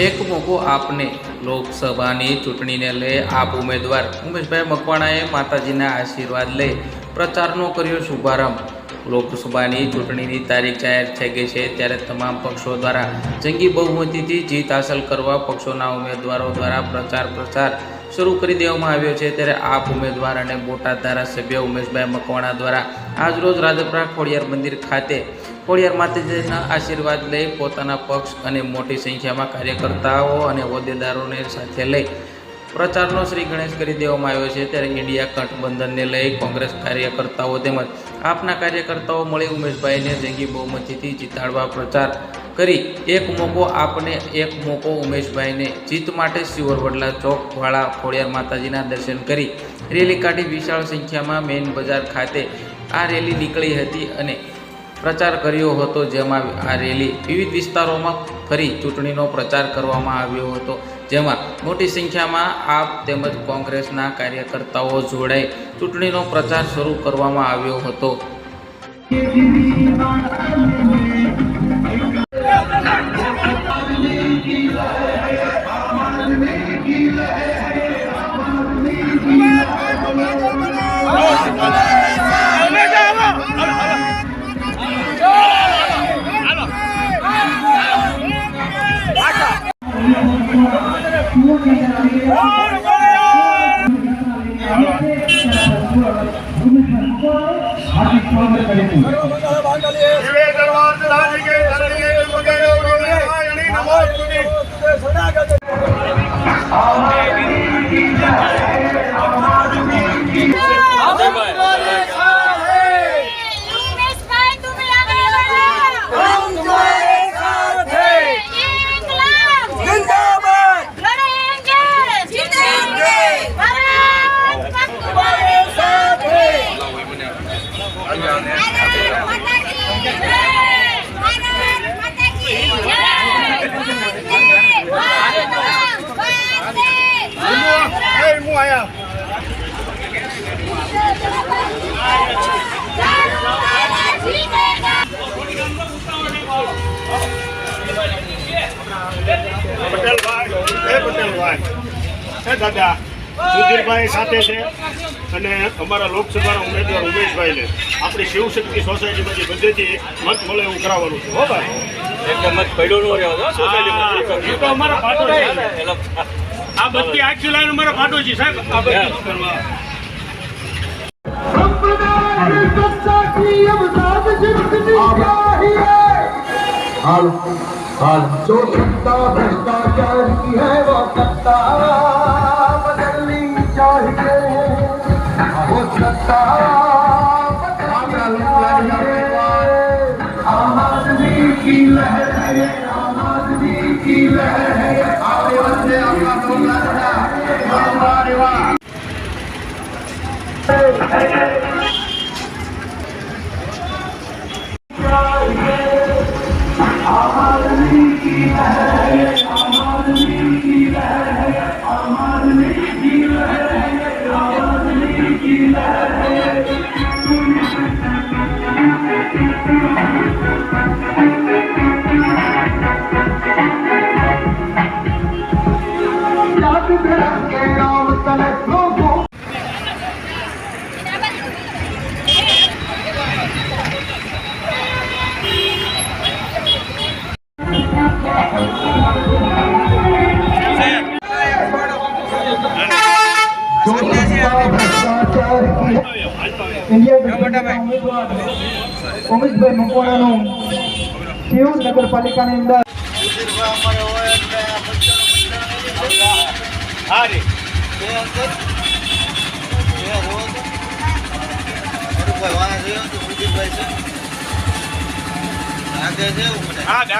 એક મોકો આપને લોકસભાની ચૂંટણીને લઈ આપ ઉમેદવાર ઉમેશભાઈ મકવાણાએ માતાજીના આશીર્વાદ લઈ પ્રચારનો કર્યો શુભારંભ। લોકસભાની ચૂંટણીની તારીખ જાહેર થઈ ગઈ છે, ત્યારે તમામ પક્ષો દ્વારા જંગી બહુમતીથી જીત હાંસલ કરવા પક્ષોના ઉમેદવારો દ્વારા પ્રચાર શરૂ કરી દેવામાં આવ્યો છે। ત્યારે આપ ઉમેદવાર અને બોટાદ ધારાસભ્ય ઉમેશભાઈ મકવાણા દ્વારા આજરોજ રાજપરા ખોડિયાર મંદિર ખાતે ખોડિયાર માતાજીના આશીર્વાદ લઈ પોતાના પક્ષ અને મોટી સંખ્યામાં કાર્યકર્તાઓ અને હોદ્દેદારોને સાથે લઈ પ્રચારનો શ્રી ગણેશ કરી દેવામાં આવ્યો છે। ત્યારે ઇન્ડિયા ગઠબંધનને લઈ કોંગ્રેસ કાર્યકર્તાઓ તેમજ આપના કાર્યકર્તાઓ મળી ઉમેશભાઈને જંગી બહુમતીથી જીતાડવા પ્રચાર કરી એક મોકો આપને એક મોકો ઉમેશભાઈને જીત માટે શિવરવડલા ચોકવાળા ખોડિયાર માતાજીના દર્શન કરી રેલી કાઢી વિશાળ સંખ્યામાં મેઇન બજાર ખાતે આ રેલી નીકળી હતી અને પ્રચાર કર્યો હતો, જેમાં આ રેલી વિવિધ વિસ્તારોમાં ફરી ચૂંટણીનો પ્રચાર કરવામાં આવ્યો હતો, જેમાં મોટી સંખ્યામાં આપ તેમજ કોંગ્રેસના કાર્યકર્તાઓ જોડાઈ ચૂંટણીનો પ્રચાર શરૂ કરવામાં આવ્યો હતો। દાદા સુધીરભાઈ સાથે છે અને અમારા લોકસભાના ઉમેદવાર ઉમેશભાઈને આપણી શિવશક્તિ સોસાયટીમાંથી બધેથી મત મળે એવું કરાવવાનું છે। હો ભાઈ, મત પડ્યો ન રહ્યો સોસાયટી તો અમારા પાટો છે, આ બધી આખી લાઈન અમારા પાટો છે સાહેબ। આ બધું કરવા हाल जो सत्ता भ्रष्टाचार की है वो सत्ता बदलनी चाहिए, वो सत्ता बदलनी आम आदमी की लहर है, आम आदमी की लहर है। आगे बच्चे आपका ઉમેશભાઈ મકવાણાનું શિવ નગરપાલિકાની અંદર હા